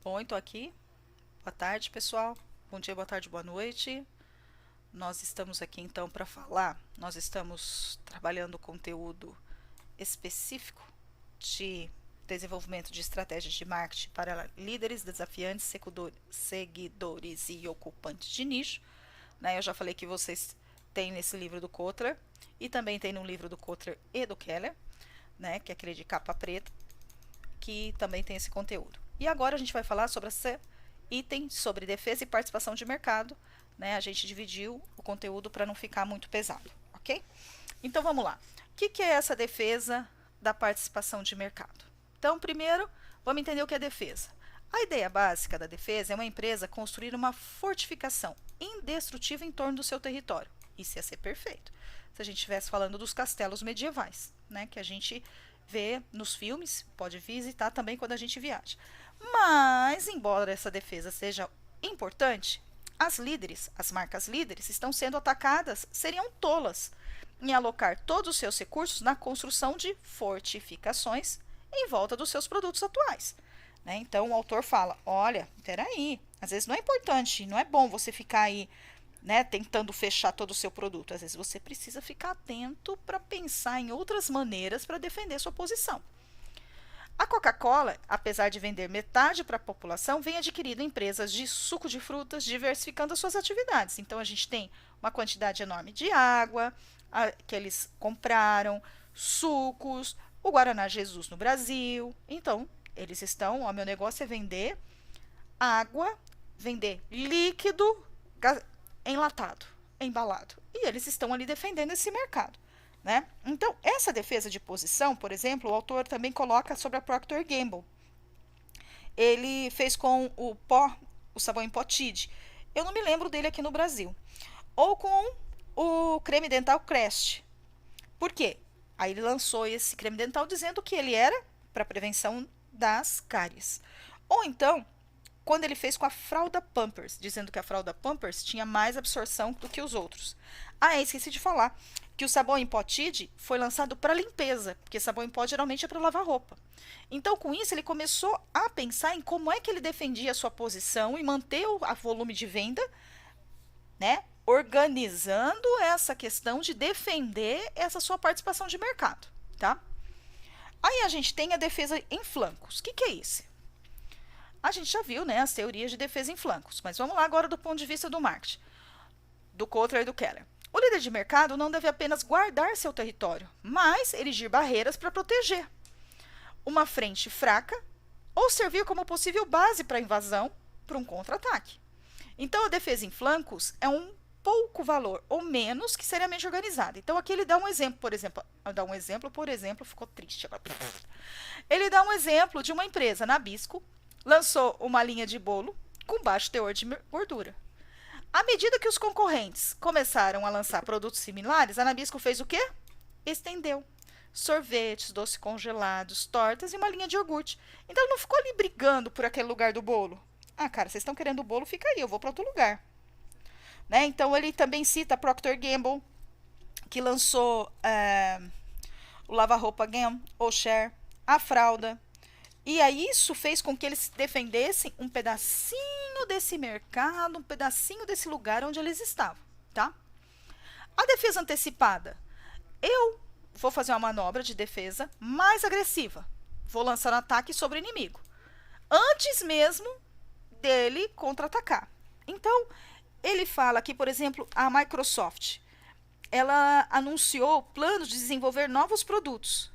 Oi, tô aqui. Boa tarde, pessoal. Bom dia, boa tarde, boa noite. Nós estamos aqui então para falar. Nós estamos trabalhando conteúdo específico de desenvolvimento de estratégias de marketing para líderes, desafiantes, seguidores e ocupantes de nicho. Né? Eu já falei que vocês têm nesse livro do Kotler e também tem no livro do Kotler e do Keller, né? Que é aquele de capa preta, que também tem esse conteúdo. E agora a gente vai falar sobre esse item sobre defesa e participação de mercado. Né? A gente dividiu o conteúdo para não ficar muito pesado, ok? Então vamos lá. O que é essa defesa da participação de mercado? Então, primeiro, vamos entender o que é defesa. A ideia básica da defesa é uma empresa construir uma fortificação indestrutível em torno do seu território. Isso ia ser perfeito se a gente estivesse falando dos castelos medievais, né, que a gente vê nos filmes, pode visitar também quando a gente viaja. Mas, embora essa defesa seja importante, as marcas líderes, estão sendo atacadas, seriam tolas em alocar todos os seus recursos na construção de fortificações em volta dos seus produtos atuais. Né? Então, o autor fala, olha, peraí, às vezes não é importante, não é bom você ficar aí, né, tentando fechar todo o seu produto. Às vezes você precisa ficar atento para pensar em outras maneiras para defender sua posição. A Coca-Cola, apesar de vender metade para a população, vem adquirindo empresas de suco de frutas, diversificando as suas atividades. Então, a gente tem uma quantidade enorme de água que eles compraram, sucos, o Guaraná Jesus no Brasil. Então, eles estão, o meu negócio é vender água, vender líquido enlatado, embalado. E eles estão ali defendendo esse mercado. Né? Então, essa defesa de posição, por exemplo, o autor também coloca sobre a Procter Gamble. Ele fez com o sabão em pó Tide. Eu não me lembro dele aqui no Brasil. Ou com o creme dental Crest. Por quê? Aí ele lançou esse creme dental dizendo que ele era para prevenção das cáries. Ou então, quando ele fez com a fralda Pampers, dizendo que a fralda Pampers tinha mais absorção do que os outros. Ah, esqueci de falar que o sabão em pó Tide foi lançado para limpeza, porque sabão em pó geralmente é para lavar roupa. Então, com isso, ele começou a pensar em como é que ele defendia a sua posição e manter o volume de venda, né? Organizando essa questão de defender essa sua participação de mercado, tá? Aí a gente tem a defesa em flancos. O que é isso? A gente já viu, né, as teorias de defesa em flancos, mas vamos lá agora do ponto de vista do marketing, do Kotler e do Keller. O líder de mercado não deve apenas guardar seu território, mas erigir barreiras para proteger uma frente fraca ou servir como possível base para invasão para um contra-ataque. Então, a defesa em flancos é um pouco valor ou menos que seriamente organizada. Então, aqui ele dá um exemplo, por exemplo, ficou triste agora. Ele dá um exemplo de uma empresa, Nabisco, lançou uma linha de bolo com baixo teor de gordura. À medida que os concorrentes começaram a lançar produtos similares, a Nabisco fez o quê? Estendeu sorvetes, doces congelados, tortas e uma linha de iogurte. Então, ele não ficou ali brigando por aquele lugar do bolo. Ah, cara, vocês estão querendo o bolo? Fica aí, eu vou para outro lugar. Né? Então, ele também cita a Procter Gamble, que lançou o lava-roupa Gam, ou Cher, a fralda. E aí isso fez com que eles defendessem um pedacinho desse mercado, um pedacinho desse lugar onde eles estavam, tá? A defesa antecipada. Eu vou fazer uma manobra de defesa mais agressiva. Vou lançar um ataque sobre o inimigo. Antes mesmo dele contra-atacar. Então, ele fala que, por exemplo, a Microsoft, ela anunciou planos de desenvolver novos produtos.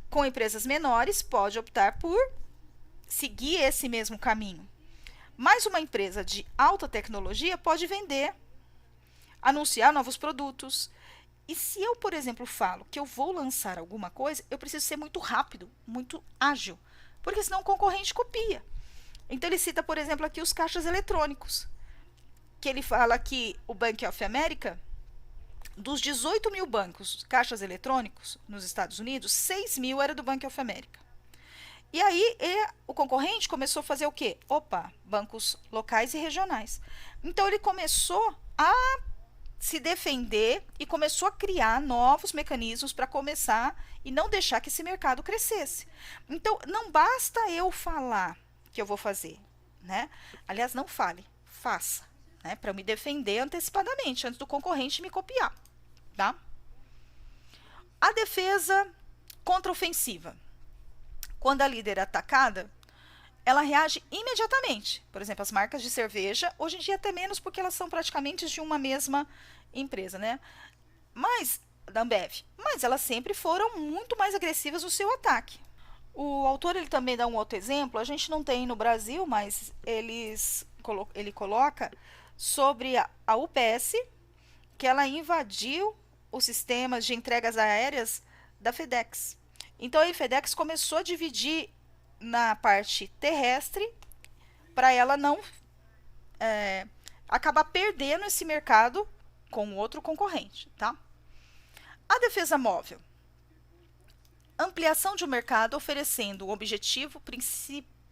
Com empresas menores, pode optar por seguir esse mesmo caminho. Mas uma empresa de alta tecnologia pode vender, anunciar novos produtos. E se eu, por exemplo, falo que eu vou lançar alguma coisa, eu preciso ser muito rápido, muito ágil, porque senão o concorrente copia. Então ele cita, por exemplo, aqui os caixas eletrônicos, que ele fala que o Bank of America, dos 18 mil bancos, caixas eletrônicos nos Estados Unidos, 6 mil era do Bank of America. E aí o concorrente começou a fazer o quê? Opa, bancos locais e regionais. Então ele começou a se defender e começou a criar novos mecanismos para começar e não deixar que esse mercado crescesse. Então não basta eu falar que eu vou fazer. né? Aliás, não fale, faça, né? Para eu me defender antecipadamente, antes do concorrente me copiar, tá? A defesa contraofensiva. Quando a líder é atacada, ela reage imediatamente. Por exemplo, as marcas de cerveja, hoje em dia até menos porque elas são praticamente de uma mesma empresa, né? Mas, da Ambev, mas elas sempre foram muito mais agressivas no seu ataque. O autor ele também dá um outro exemplo, a gente não tem no Brasil, mas ele coloca sobre a UPS, que ela invadiu os sistemas de entregas aéreas da FedEx. Então a FedEx começou a dividir na parte terrestre para ela não acabar perdendo esse mercado com outro concorrente, tá? A defesa móvel. Ampliação de um mercado oferecendo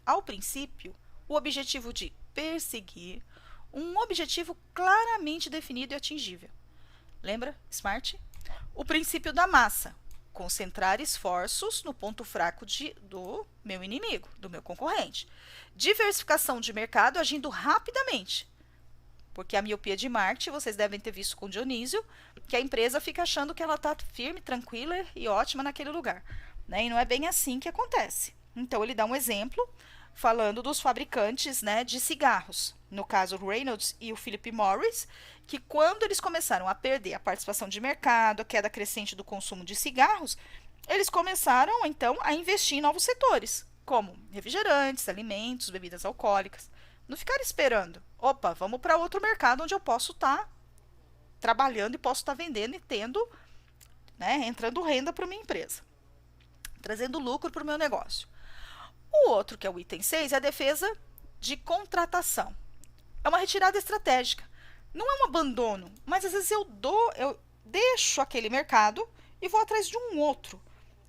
ao princípio, o objetivo de perseguir um objetivo claramente definido e atingível. Lembra? SMART? O princípio da massa. Concentrar esforços no ponto fraco do meu inimigo, do meu concorrente. Diversificação de mercado agindo rapidamente. Porque a miopia de Marte, vocês devem ter visto com Dionísio, que a empresa fica achando que ela está firme, tranquila e ótima naquele lugar. Né? E não é bem assim que acontece. Então, ele dá um exemplo falando dos fabricantes, né, de cigarros. No caso, o Reynolds e o Philip Morris, que quando eles começaram a perder a participação de mercado, a queda crescente do consumo de cigarros, eles começaram, então, a investir em novos setores, como refrigerantes, alimentos, bebidas alcoólicas. Não ficar esperando. Opa, vamos para outro mercado onde eu posso estar trabalhando e posso estar vendendo e tendo, né, entrando renda para minha empresa, trazendo lucro para o meu negócio. O outro, que é o item 6, é a defesa de contratação. É uma retirada estratégica. Não é um abandono, mas às vezes eu deixo aquele mercado e vou atrás de um outro,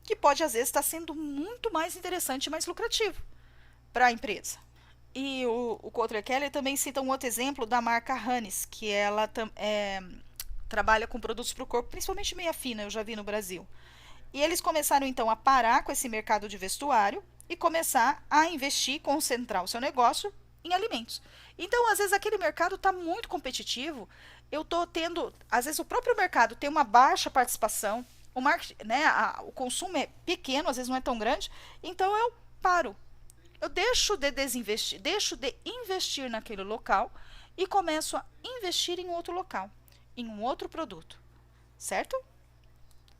que pode às vezes estar sendo muito mais interessante e mais lucrativo para a empresa. E o Kotler Keller também cita um outro exemplo da marca Hannes, que ela trabalha com produtos para o corpo, principalmente meia fina, eu já vi no Brasil. E eles começaram então a parar com esse mercado de vestuário e começar a investir, concentrar o seu negócio em alimentos. Então, às vezes, aquele mercado está muito competitivo, eu estou tendo, às vezes o próprio mercado tem uma baixa participação, o consumo é pequeno, às vezes não é tão grande, então eu paro. Eu deixo de investir naquele local e começo a investir em outro local, em um outro produto, certo?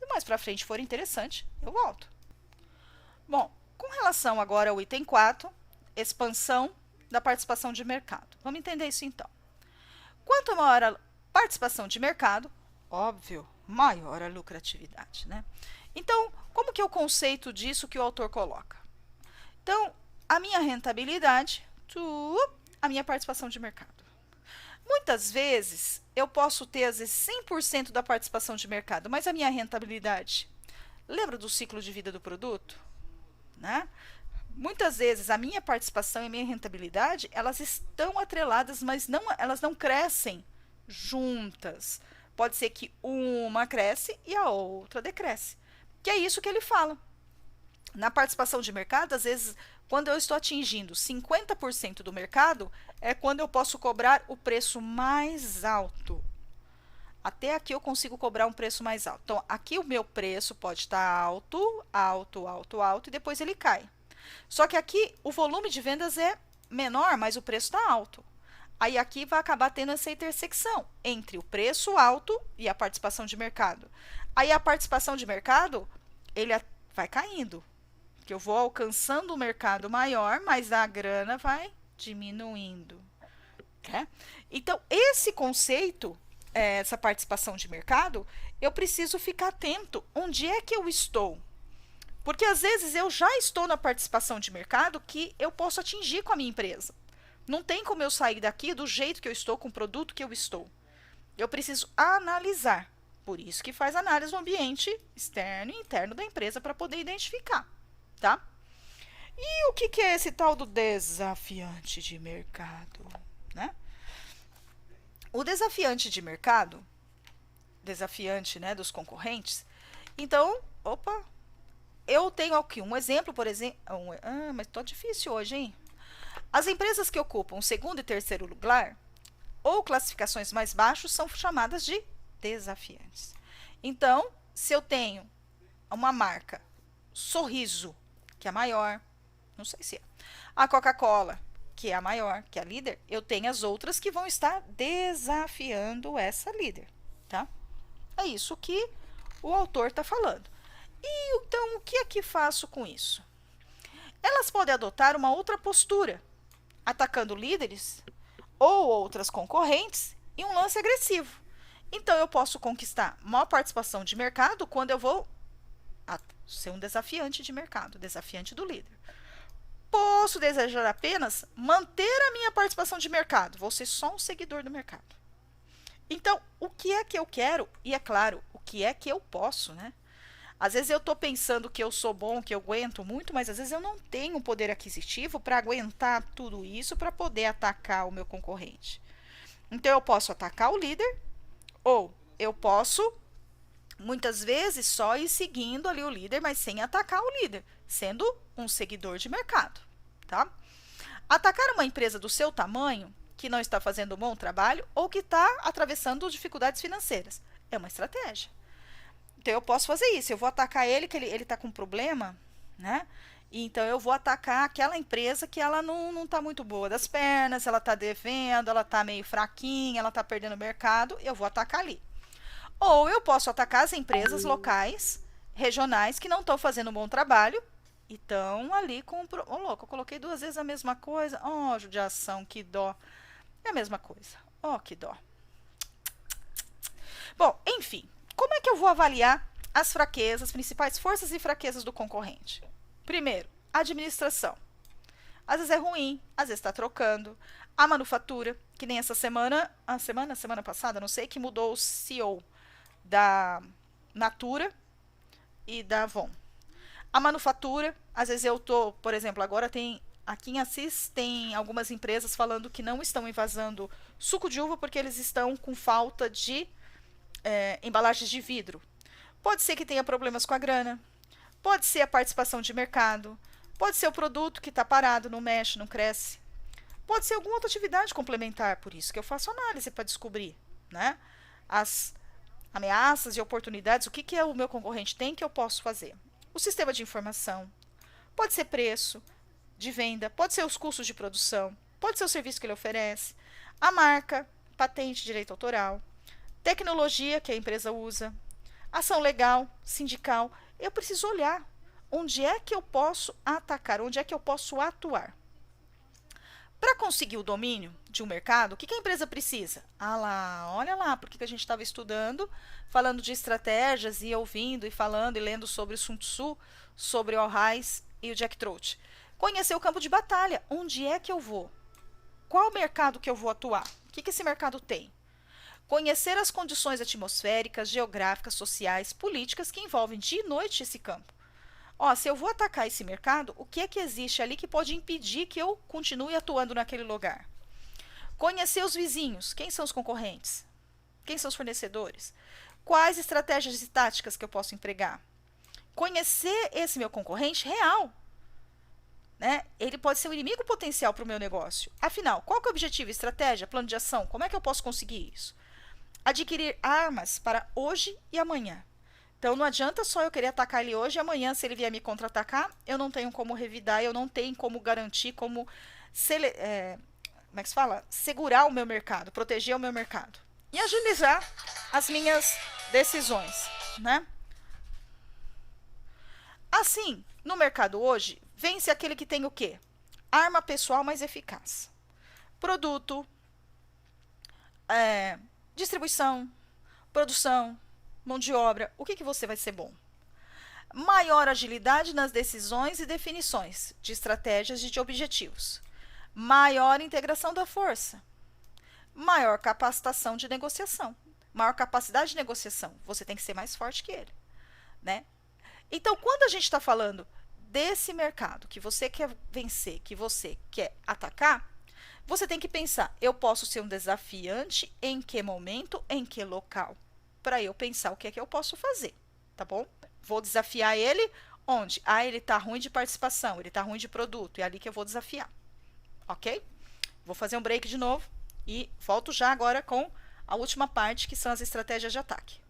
E mais para frente for interessante, eu volto. Bom, com relação agora ao item 4, expansão da participação de mercado. Vamos entender isso então. Quanto maior a participação de mercado, óbvio, maior a lucratividade, né? Então, como que é o conceito disso que o autor coloca? Então, a minha rentabilidade, a minha participação de mercado. Muitas vezes, eu posso ter, às vezes, 100% da participação de mercado, mas a minha rentabilidade, lembra do ciclo de vida do produto? Né? Muitas vezes, a minha participação e a minha rentabilidade, elas estão atreladas, mas elas não crescem juntas. Pode ser que uma cresce e a outra decresce. Que é isso que ele fala. Na participação de mercado, às vezes, quando eu estou atingindo 50% do mercado, é quando eu posso cobrar o preço mais alto. Até aqui eu consigo cobrar um preço mais alto. Então, aqui o meu preço pode estar alto, alto, alto, alto, e depois ele cai. Só que aqui o volume de vendas é menor, mas o preço está alto. Aí aqui vai acabar tendo essa intersecção entre o preço alto e a participação de mercado. Aí a participação de mercado, ele vai caindo. Que eu vou alcançando um mercado maior, mas a grana vai diminuindo. Né? Então, esse conceito, essa participação de mercado, eu preciso ficar atento. Onde é que eu estou? Porque às vezes eu já estou na participação de mercado que eu posso atingir com a minha empresa. Não tem como eu sair daqui do jeito que eu estou, com o produto que eu estou. Eu preciso analisar. Por isso que faz análise do ambiente externo e interno da empresa para poder identificar. Tá? E o que é esse tal do desafiante de mercado? Né? O desafiante de mercado, desafiante, né, dos concorrentes, então, eu tenho aqui um exemplo, por exemplo, mas tá difícil hoje, hein? As empresas que ocupam o segundo e terceiro lugar, ou classificações mais baixas, são chamadas de desafiantes. Então, se eu tenho uma marca Sorriso, que é a maior, não sei se é, a Coca-Cola, que é a maior, que é a líder, eu tenho as outras que vão estar desafiando essa líder, tá? É isso que o autor está falando. E então, o que é que faço com isso? Elas podem adotar uma outra postura, atacando líderes ou outras concorrentes em um lance agressivo. Então, eu posso conquistar maior participação de mercado quando eu vou ser um desafiante de mercado, desafiante do líder. Posso desejar apenas manter a minha participação de mercado, vou ser só um seguidor do mercado. Então, o que é que eu quero? E é claro, o que é que eu posso, né? Às vezes eu estou pensando que eu sou bom, que eu aguento muito, mas às vezes eu não tenho poder aquisitivo para aguentar tudo isso para poder atacar o meu concorrente. Então eu posso atacar o líder ou eu posso muitas vezes só ir seguindo ali o líder, mas sem atacar o líder, sendo um seguidor de mercado, tá? Atacar uma empresa do seu tamanho, que não está fazendo um bom trabalho ou que está atravessando dificuldades financeiras, é uma estratégia. Então eu posso fazer isso, eu vou atacar ele, que ele está com problema, né? Então eu vou atacar aquela empresa que ela não está muito boa das pernas, ela está devendo, ela está meio fraquinha, ela está perdendo mercado, eu vou atacar ali. Ou eu posso atacar as empresas locais, regionais, que não estão fazendo um bom trabalho e estão ali com... Ô, louco, eu coloquei 2 vezes a mesma coisa. Oh, judiação, que dó. É a mesma coisa. Oh, que dó. Bom, enfim, como é que eu vou avaliar as fraquezas, as principais forças e fraquezas do concorrente? Primeiro, administração. Às vezes é ruim, às vezes está trocando. A manufatura, que nem essa semana, semana passada, não sei, que mudou o CEO da Natura e da Avon. A manufatura, às vezes eu tô, por exemplo, agora tem aqui em Assis tem algumas empresas falando que não estão envasando suco de uva porque eles estão com falta de embalagens de vidro. Pode ser que tenha problemas com a grana, pode ser a participação de mercado, pode ser o produto que está parado, não mexe, não cresce, pode ser alguma outra atividade complementar, por isso que eu faço análise para descobrir, né, as ameaças e oportunidades, o que, que o meu concorrente tem que eu posso fazer. O sistema de informação, pode ser preço de venda, pode ser os custos de produção, pode ser o serviço que ele oferece, a marca, patente, direito autoral, tecnologia que a empresa usa, ação legal, sindical. Eu preciso olhar onde é que eu posso atacar, onde é que eu posso atuar. Para conseguir o domínio de um mercado, o que a empresa precisa? Ah lá, olha lá, porque a gente estava estudando, falando de estratégias e ouvindo e falando e lendo sobre o Sun Tzu, sobre o Reis e o Jack Trout. Conhecer o campo de batalha, onde é que eu vou? Qual o mercado que eu vou atuar? O que esse mercado tem? Conhecer as condições atmosféricas, geográficas, sociais, políticas que envolvem dia e noite esse campo. Ó, se eu vou atacar esse mercado, o que é que existe ali que pode impedir que eu continue atuando naquele lugar? Conhecer os vizinhos, quem são os concorrentes? Quem são os fornecedores? Quais estratégias e táticas que eu posso empregar? Conhecer esse meu concorrente real, né? Ele pode ser um inimigo potencial para o meu negócio. Afinal, qual que é o objetivo, estratégia, plano de ação? Como é que eu posso conseguir isso? Adquirir armas para hoje e amanhã. Então, não adianta só eu querer atacar ele hoje e amanhã, se ele vier me contra-atacar, eu não tenho como revidar, eu não tenho como garantir, como como é que se fala? Segurar o meu mercado, proteger o meu mercado. E agilizar as minhas decisões, né? Assim, no mercado hoje, vence aquele que tem o quê? Arma pessoal mais eficaz. Produto, distribuição, produção, mão de obra, o que você vai ser bom? Maior agilidade nas decisões e definições de estratégias e de objetivos. Maior integração da força. Maior capacitação de negociação. Maior capacidade de negociação. Você tem que ser mais forte que ele, né? Então, quando a gente está falando desse mercado que você quer vencer, que você quer atacar, você tem que pensar, eu posso ser um desafiante em que momento, em que local? Para eu pensar o que é que eu posso fazer, tá bom? Vou desafiar ele onde? Ah, ele tá ruim de participação, ele tá ruim de produto, é ali que eu vou desafiar. ok? Vou fazer um break de novo e volto já agora com a última parte, que são as estratégias de ataque.